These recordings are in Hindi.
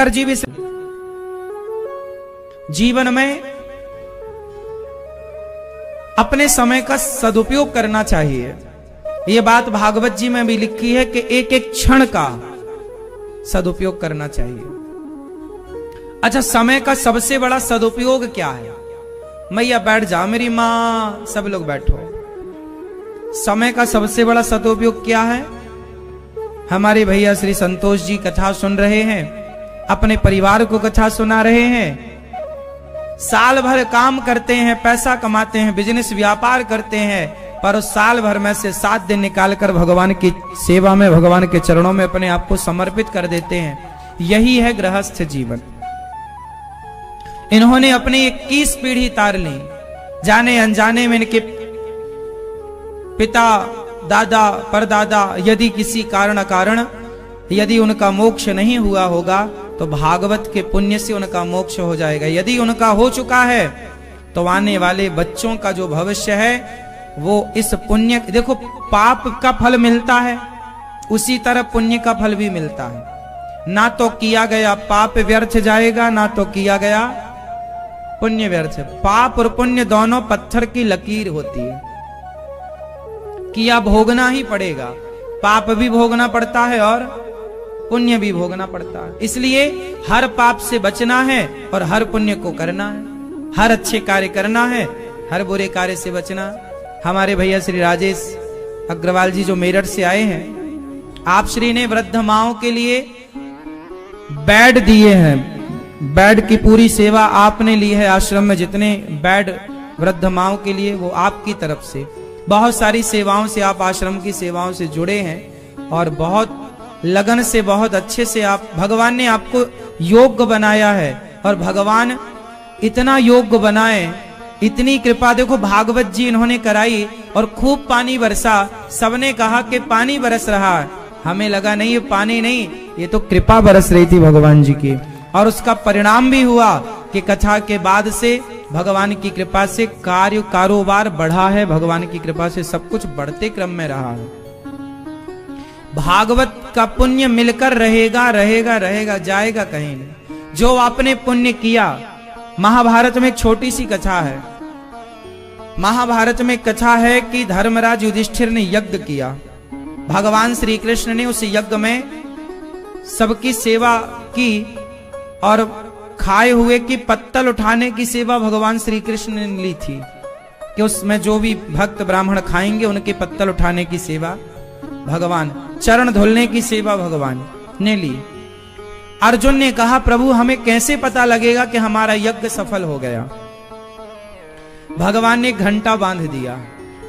शंकर जी भी जीवन में अपने समय का सदुपयोग करना चाहिए। ये बात भागवत जी में भी लिखी है कि एक एक क्षण का सदुपयोग करना चाहिए। अच्छा, समय का सबसे बड़ा सदुपयोग क्या है? मैया बैठ जा, मेरी मां, सब लोग बैठो। समय का सबसे बड़ा सदुपयोग क्या है? हमारे भैया श्री संतोष जी कथा सुन रहे हैं, अपने परिवार को कथा सुना रहे हैं, साल भर काम करते हैं, पैसा कमाते हैं, बिजनेस व्यापार करते हैं, पर उस साल भर में से 7 दिन निकालकर भगवान की सेवा में, भगवान के चरणों में अपने आप को समर्पित कर देते हैं। यही है गृहस्थ जीवन। इन्होंने अपनी 21 पीढ़ी तार ली, जाने अनजाने में इनके पिता, दादा, परदादा यदि किसी कारण यदि उनका मोक्ष नहीं हुआ होगा तो भागवत के पुण्य से उनका मोक्ष हो जाएगा। यदि उनका हो चुका है तो आने वाले बच्चों का जो भविष्य है वो इस पुण्य, देखो पाप का फल मिलता है उसी तरह पुण्य का फल भी मिलता है। ना तो किया गया पाप व्यर्थ जाएगा, ना तो किया गया पुण्य व्यर्थ। पाप और पुण्य दोनों पत्थर की लकीर होती है, किया भोगना ही पड़ेगा। पाप भी भोगना पड़ता है और पुण्य भी भोगना पड़ता है। इसलिए हर पाप से बचना है और हर पुण्य को करना है, हर अच्छे कार्य करना है, हर बुरे कार्य से बचना। हमारे भैया श्री राजेश अग्रवाल जी जो मेरठ से आए हैं, आप श्री ने वृद्ध माओं के लिए बेड दिए हैं। बेड की पूरी सेवा आपने ली है। आश्रम में जितने बेड वृद्ध माओं के लिए वो आपकी तरफ से, बहुत सारी सेवाओं से आप आश्रम की सेवाओं से जुड़े हैं और बहुत लगन से, बहुत अच्छे से आप, भगवान ने आपको योग्य बनाया है। और भगवान इतना योग्य बनाए, इतनी कृपा देखो भागवत जी इन्होंने कराई और खूब पानी बरसा। सबने कहा कि पानी बरस रहा है, हमें लगा नहीं ये पानी नहीं, ये तो कृपा बरस रही थी भगवान जी की। और उसका परिणाम भी हुआ कि कथा के बाद से भगवान की कृपा से कारोबार बढ़ा है, भगवान की कृपा से सब कुछ बढ़ते क्रम में रहा है। भागवत का पुण्य मिलकर रहेगा रहेगा रहेगा, जाएगा कहीं नहीं। जो आपने पुण्य किया, महाभारत में एक छोटी सी कथा है। महाभारत में कथा है कि धर्मराज युधिष्ठिर ने यज्ञ किया। भगवान श्री कृष्ण ने उस यज्ञ में सबकी सेवा की और खाए हुए की पत्तल उठाने की सेवा भगवान श्री कृष्ण ने ली थी कि उसमें जो भी भक्त ब्राह्मण खाएंगे उनके पत्तल उठाने की सेवा भगवान, चरण धुलने की सेवा भगवान ने ली। अर्जुन ने कहा प्रभु हमें कैसे पता लगेगा कि हमारा यज्ञ सफल हो गया? भगवान ने घंटा बांध दिया।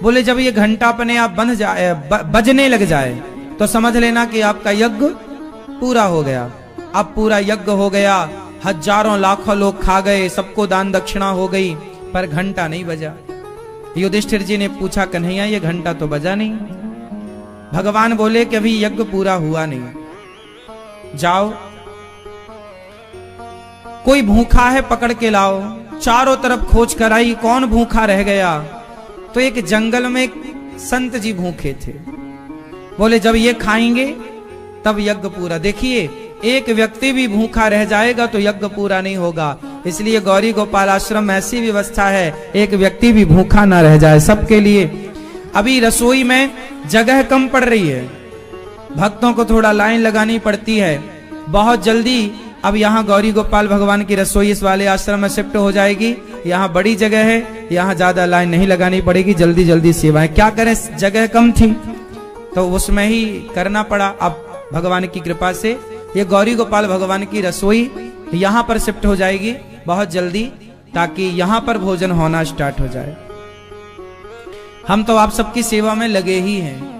बोले जब ये घंटा अपने आप बंध जाए, बजने लग जाए तो समझ लेना कि आपका यज्ञ पूरा हो गया। अब पूरा यज्ञ हो गया, हजारों लाखों लोग खा गए, सबको दान दक्षिणा हो गई, पर घंटा नहीं बजा। युधिष्ठिर जी ने पूछा कन्हैया ये घंटा तो बजा नहीं। भगवान बोले कि अभी यज्ञ पूरा हुआ नहीं, जाओ कोई भूखा है पकड़ के लाओ। चारों तरफ खोज कराई, कौन भूखा रह गया? तो एक जंगल में संत जी भूखे थे। बोले जब ये खाएंगे तब यज्ञ पूरा। देखिए एक व्यक्ति भी भूखा रह जाएगा तो यज्ञ पूरा नहीं होगा। इसलिए गौरी गोपाल आश्रम में ऐसी व्यवस्था है एक व्यक्ति भी भूखा ना रह जाए, सबके लिए। अभी रसोई में जगह कम पड़ रही है, भक्तों को थोड़ा लाइन लगानी पड़ती है। बहुत जल्दी अब यहाँ गौरी गोपाल भगवान की रसोई इस वाले आश्रम में शिफ्ट हो जाएगी। यहाँ बड़ी जगह है, यहाँ ज्यादा लाइन नहीं लगानी पड़ेगी, जल्दी जल्दी सेवाएं। क्या करें, जगह कम थी तो उसमें ही करना पड़ा। अब भगवान की कृपा से ये गौरी गोपाल भगवान की रसोई यहाँ पर शिफ्ट हो जाएगी बहुत जल्दी, ताकि यहाँ पर भोजन होना स्टार्ट हो जाए। हम तो आप सबकी सेवा में लगे ही हैं।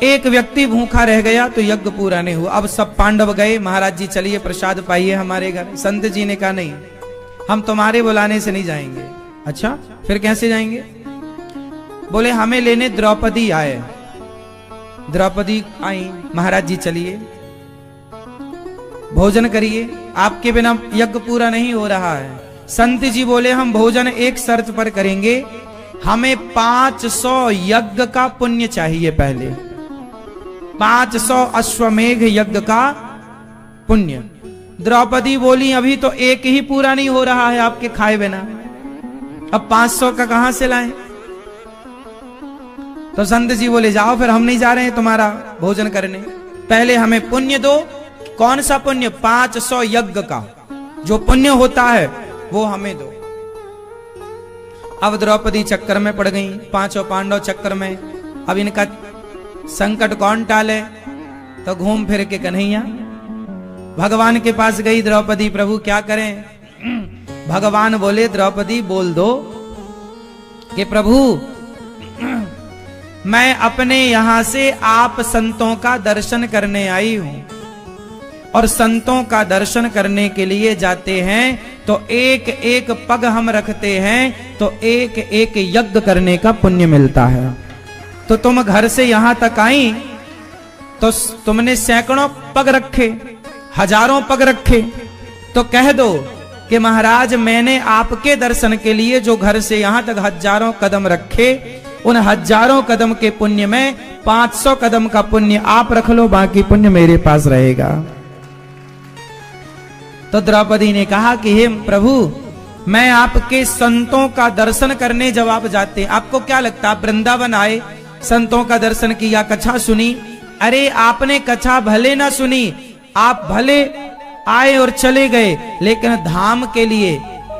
एक व्यक्ति भूखा रह गया तो यज्ञ पूरा नहीं हुआ। अब सब पांडव गए, महाराज जी चलिए प्रसाद पाइए हमारे घर। संत जी ने कहा नहीं, हम तुम्हारे बुलाने से नहीं जाएंगे। अच्छा फिर कैसे जाएंगे? बोले हमें लेने द्रौपदी आए। द्रौपदी आई, महाराज जी चलिए भोजन करिए, आपके बिना यज्ञ पूरा नहीं हो रहा है। संत जी बोले हम भोजन एक शर्त पर करेंगे, हमें 500 यज्ञ का पुण्य चाहिए। पहले 500 अश्वमेघ यज्ञ का पुण्य। द्रौपदी बोली अभी तो एक ही पूरा नहीं हो रहा है आपके खाए बिना, अब 500 का कहां से लाएं। तो संत जी बोले जाओ फिर, हम नहीं जा रहे हैं तुम्हारा भोजन करने, पहले हमें पुण्य दो। कौन सा पुण्य? 500 यज्ञ का जो पुण्य होता है वो हमें दो। अब द्रौपदी चक्कर में पड़ गई, पांचों पांडव चक्कर में। अब इनका संकट कौन टाले? तो घूम फिर के कन्हैया भगवान के पास गई द्रौपदी, प्रभु क्या करें? भगवान बोले द्रौपदी बोल दो कि प्रभु मैं अपने यहां से आप संतों का दर्शन करने आई हूं, और संतों का दर्शन करने के लिए जाते हैं तो एक एक पग हम रखते हैं तो एक एक यज्ञ करने का पुण्य मिलता है। तो तुम घर से यहां तक आई तो तुमने सैकड़ों पग रखे, हजारों पग रखे, तो कह दो कि महाराज मैंने आपके दर्शन के लिए जो घर से यहां तक हजारों कदम रखे, उन हजारों कदम के पुण्य में 500 कदम का पुण्य आप रख लो, बाकी पुण्य मेरे पास रहेगा। तो द्रौपदी ने कहा कि हे प्रभु मैं आपके संतों का दर्शन करने जब आप जाते, आपको क्या लगता आप वृंदावन आए, संतों का दर्शन किया, कथा सुनी? अरे आपने कथा भले ना सुनी, आप भले आए और चले गए, लेकिन धाम के लिए,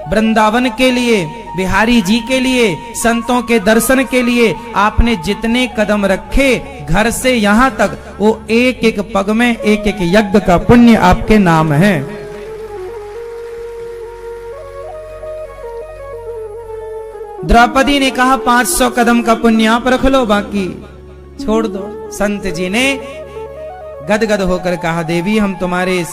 वृंदावन के लिए, बिहारी जी के लिए, संतों के दर्शन के लिए आपने जितने कदम रखे घर से यहां तक, वो एक एक पग में एक एक यज्ञ का पुण्य आपके नाम है। द्रौपदी ने कहा 500 कदम का पुण्य आप रख लो, बाकी छोड़ दो। संत जी ने गदगद होकर कहा देवी हम तुम्हारे इस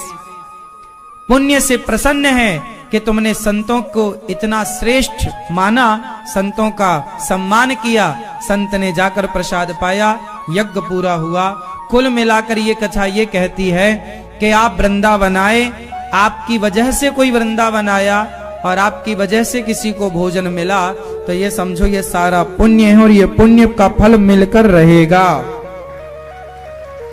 पुण्य से प्रसन्न हैं कि तुमने संतों को इतना श्रेष्ठ माना, संतों का सम्मान किया। संत ने जाकर प्रसाद पाया, यज्ञ पूरा हुआ। कुल मिलाकर ये कथा ये कहती है कि आप वृंदावन आए, आपकी वजह से कोई वृंदावन आया और आपकी वजह से किसी को भोजन मिला, तो ये समझो ये सारा पुण्य है और ये पुण्य का फल मिलकर रहेगा।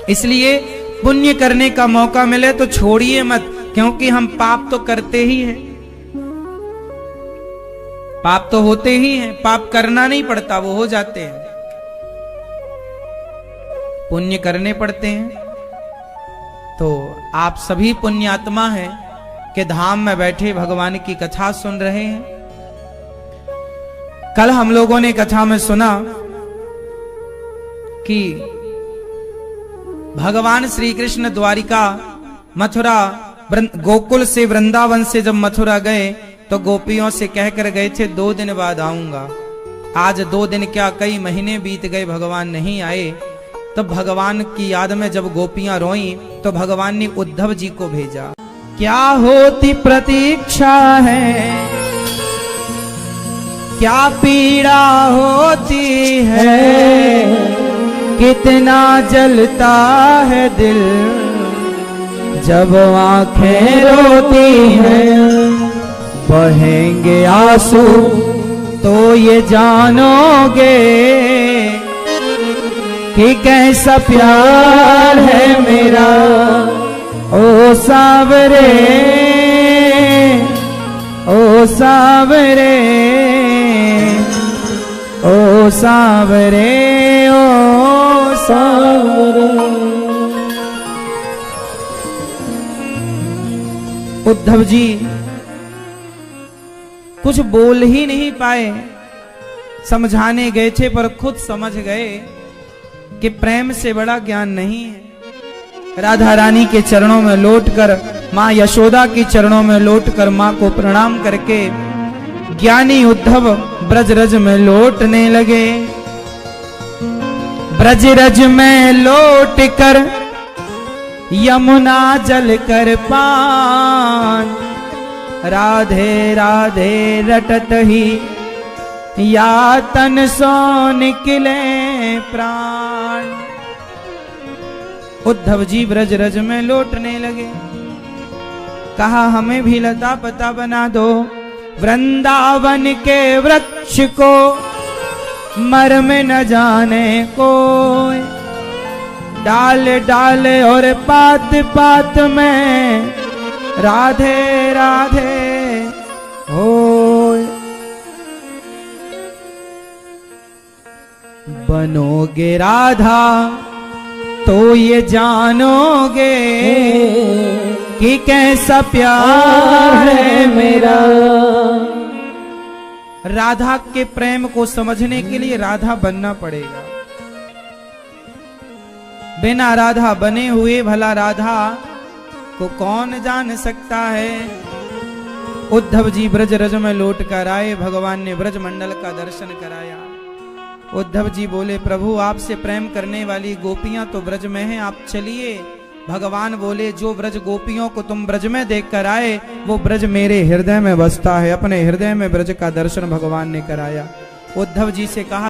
इसलिए पुण्य करने का मौका मिले तो छोड़िए मत, क्योंकि हम पाप तो करते ही हैं, पाप तो होते ही हैं, पाप करना नहीं पड़ता, वो हो जाते हैं, पुण्य करने पड़ते हैं। तो आप सभी पुण्यात्मा हैं कि धाम में बैठे भगवान की कथा सुन रहे हैं। कल हम लोगों ने कथा में सुना कि भगवान श्री कृष्ण द्वारिका, मथुरा, गोकुल से, वृंदावन से जब मथुरा गए तो गोपियों से कहकर गए थे 2 दिन बाद आऊंगा। आज 2 दिन क्या कई महीने बीत गए, भगवान नहीं आए। तब भगवान की याद में जब गोपियां रोई तो भगवान ने उद्धव जी को भेजा। क्या होती प्रतीक्षा है, क्या पीड़ा होती है, कितना जलता है दिल जब आंखें रोती हैं। बहेंगे आंसू तो ये जानोगे कि कैसा प्यार है मेरा, ओ सावरे, ओ सावरे, ओ सावरे, ओ सावरे। उद्धव जी कुछ बोल ही नहीं पाए, समझाने गए थे पर खुद समझ गए कि प्रेम से बड़ा ज्ञान नहीं है। राधा रानी के चरणों में लौटकर, माँ यशोदा के चरणों में लौटकर माँ को प्रणाम करके ज्ञानी उद्धव ब्रजरज में लौटने लगे। ब्रजरज में लौट कर यमुना जल कर पान, राधे राधे रटत ही या तन सो निकले प्राण। उद्धव जी ब्रजरज में लौटने लगे। कहा हमें भी लता पता बना दो, वृंदावन के वृक्ष को मर्म न जाने कोई, डाल डाल और पात पात में राधे राधे हो। बनोगे राधा तो ये जानोगे कि कैसा प्यार है मेरा। राधा के प्रेम को समझने के लिए राधा बनना पड़ेगा। बिना राधा बने हुए भला राधा को कौन जान सकता है। उद्धव जी ब्रज रज में लौट कर आए, भगवान ने ब्रज मंडल का दर्शन कराया। उद्धव जी बोले प्रभु आपसे प्रेम करने वाली गोपियां तो ब्रज में हैं, आप चलिए। भगवान बोले जो ब्रज गोपियों को तुम ब्रज में देख कर आए वो ब्रज मेरे हृदय में बसता है। अपने हृदय में ब्रज का दर्शन भगवान ने कराया। उद्धव जी से कहा